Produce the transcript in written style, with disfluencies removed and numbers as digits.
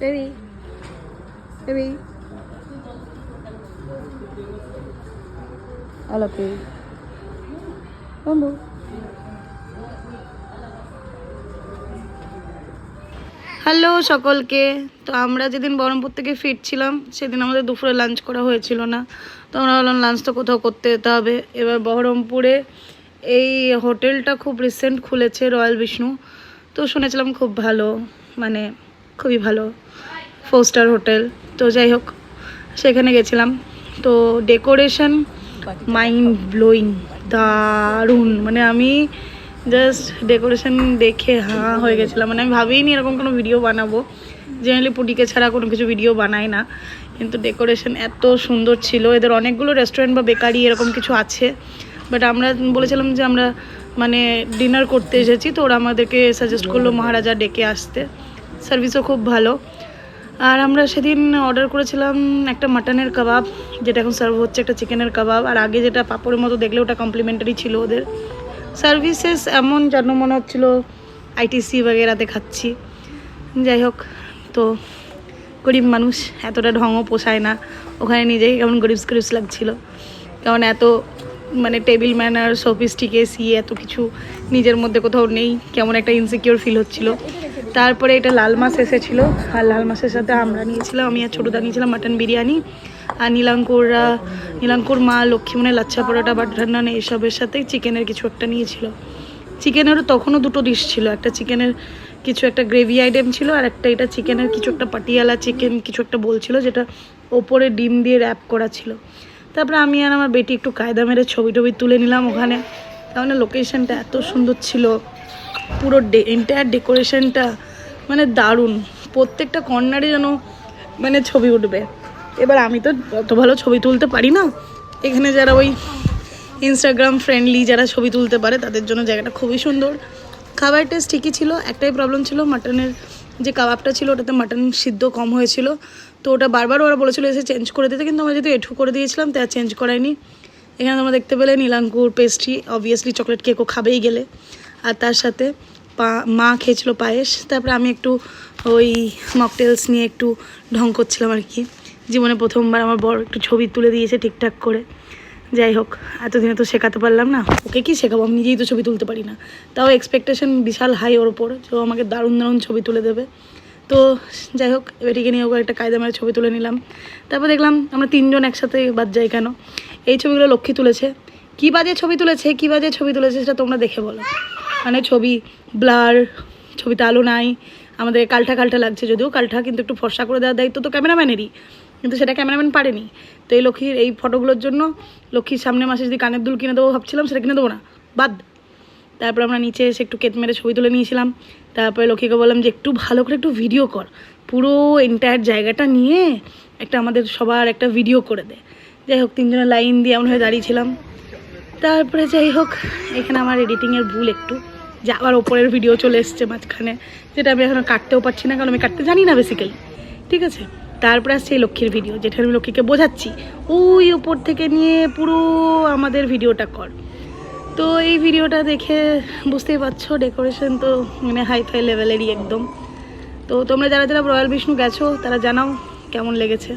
Baby baby Alleppey বন্ধু। Hello সকলকে। তো আমরা যেদিন বহরমপুর থেকে ফিরছিলাম সেদিন আমাদের দুপুরে লাঞ্চ করা হয়েছিল না। তো আমরা বললাম লাঞ্চ তো কোথাও করতে যেতে হবে। এবার বহরমপুরে এই হোটেলটা খুব রিসেন্ট খুলেছে, রয়্যাল বিষ্ণু। তো শুনেছিলাম খুব ভালো, মানে খুবই ভালো, 4 স্টার হোটেল। তো যাই হোক সেখানে গেছিলাম। তো ডেকোরেশন মাইন্ড ব্লোয়িং, দারুণ। মানে আমি জাস্ট ডেকোরেশন দেখে হাঁ হয়ে গেছিলাম। মানে আমি ভাবিনি এরকম কোনো ভিডিও বানাবো। জেনারেলি পুটিকে ছাড়া কোনো কিছু ভিডিও বানাই না, কিন্তু ডেকোরেশন এত সুন্দর ছিল। এদের অনেকগুলো রেস্টুরেন্ট বা বেকারি এরকম কিছু আছে, বাট আমরা বলেছিলাম যে আমরা মানে ডিনার করতে এসেছি। তো ওরা আমাদেরকে সাজেস্ট করলো মহারাজা ডেকে আসতে। সার্ভিসও খুব ভালো। আর আমরা সেদিন অর্ডার করেছিলাম একটা মাটনের কাবাব, যেটা এখন সার্ভ হচ্ছে একটা চিকেনের কাবাব। আর আগে যেটা পাঁপড়ের মতো দেখলে ওটা কমপ্লিমেন্টারি ছিল। ওদের সার্ভিসেস এমন যেন মনে হচ্ছিলো আইটিসি বগেরাতে খাচ্ছি। যাই হোক, তো গরিব মানুষ, এতটা ঢঙও পোষায় না। ওখানে নিজেই কেমন গরিবস লাগছিলো, কারণ এত মানে টেবিল ম্যানার, সফিস্টিকেসি এত কিছু নিজের মধ্যে কোথাও নেই। কেমন একটা ইনসিকিউর ফিল হচ্ছিলো। তারপরে এটা লাল মাছ এসেছিলো, আর লাল মাছের সাথে আমরা নিয়েছিলাম, আমি আর ছোটোদা নিয়েছিলাম মাটন বিরিয়ানি। আর নীলাঙ্কুর মা লক্ষ্মীমনের লাচ্ছা পরোটা, বাটার নান এইসবের সাথে চিকেনের কিছু একটা নিয়েছিল। চিকেনেরও তখনও দুটো ডিশ ছিল, একটা চিকেনের কিছু একটা গ্রেভি আইটেম ছিল, আর একটা এটা চিকেনের কিছু একটা পাটিয়ালা চিকেন কিছু একটা বলছিল, যেটা ওপরে ডিম দিয়ে র্যাপ করা ছিল। তারপরে আমি আর আমার বেটি একটু কায়দা মেরে ছবি টবি তুলে নিলাম ওখানে। তাহলে লোকেশনটা এত সুন্দর ছিল, পুরো এন্টায়ার ডেকোরেশনটা মানে দারুণ। প্রত্যেকটা কর্নারে যেন মানে ছবি উঠবে। এবার আমি তো অত ভালো ছবি তুলতে পারি না। এখানে যারা ওই ইনস্টাগ্রাম ফ্রেন্ডলি যারা ছবি তুলতে পারে তাদের জন্য জায়গাটা খুবই সুন্দর। খাবার টেস্ট ঠিকই ছিল, একটাই প্রবলেম ছিল, মাটনের যে কাবাবটা ছিল ওটাতে মাটন সিদ্ধ কম হয়েছিল। তো ওটা বারবার ওরা বলেছিল এসে চেঞ্জ করে দিতে, কিন্তু আমরা যেহেতু এঠু করে দিয়েছিলাম তাই আর চেঞ্জ করায়নি। এখানে তোমরা দেখতে পেলে নীলাঙ্কুর পেস্ট্রি, অবভিয়াসলি চকলেট কেকও খাবেই গেলে। আর তার সাথে মা খেয়েছিল পায়েস। তারপরে আমি একটু ওই মকটেলস নিয়ে একটু ঢং করছিলাম আর কি। জীবনে প্রথমবার আমার বড় একটু ছবি তুলে দিয়েছে ঠিকঠাক করে। যাই হোক, এতদিনে তো শেখাতে পারলাম না, ওকে কি শেখাবো, আমি নিজেই তো ছবি তুলতে পারি না। তাও এক্সপেকটেশন বিশাল হাই ওর ওপর, যে ও আমাকে দারুণ দারুণ ছবি তুলে দেবে। তো যাই হোক, এবারটিকে নিয়ে ওকে একটা কায়দা মেরে ছবি তুলে নিলাম। তারপর দেখলাম আমরা 3 জন একসাথে বাদ যাই কেন। এই ছবিগুলো লক্ষ্মী তুলেছে। কী বাজে ছবি তুলেছে সেটা তোমরা দেখে বলো। মানে ছবি ব্লার, ছবিতে আলো নাই, আমাদের কালটা লাগছে। যদিও কালটা কিন্তু একটু ফর্সা করে দেওয়ার দায়িত্ব তো ক্যামেরাম্যানেরই, কিন্তু সেটা ক্যামেরাম্যান পারেনি। তো এই লক্ষ্মীর এই ফটোগুলোর জন্য লক্ষ্মীর সামনে মাসে যদি কানের দুল কিনে দেবো ভাবছিলাম, সেটা কিনে দেবো না, বাদ। তারপর আমরা নিচে এসে একটু কেত মেরে ছবি তুলে নিয়েছিলাম। তারপরে লক্ষ্মীকে বললাম যে একটু ভালো করে একটু ভিডিও কর, পুরো এন্টায়ার জায়গাটা নিয়ে একটা আমাদের সবার একটা ভিডিও করে দে। যাই হোক, 3 জনের লাইন দিয়ে এমন হয়ে দাঁড়িয়েছিলাম। তারপরে যাই হোক, এখানে আমার এডিটিংয়ের ভুল একটু, যে আবার ওপরের ভিডিও চলে এসছে মাঝখানে, যেটা আমি এখনও কাটতেও পারছি না, কারণ আমি কাটতে জানি না বেসিক্যালি। ঠিক আছে, তারপরে আসছে এই লক্ষ্মীর ভিডিও, যেটা আমি লক্ষ্মীকে বোঝাচ্ছি ওই ওপর থেকে নিয়ে পুরো আমাদের ভিডিওটা কর। তো এই ভিডিওটা দেখে বুঝতেই পারছো ডেকোরেশন তো মানে হাইফাই লেভেলেরই একদম। তো তোমরা যারা যারা রয়্যাল বিষ্ণু গেছো তারা জানাও কেমন লেগেছে।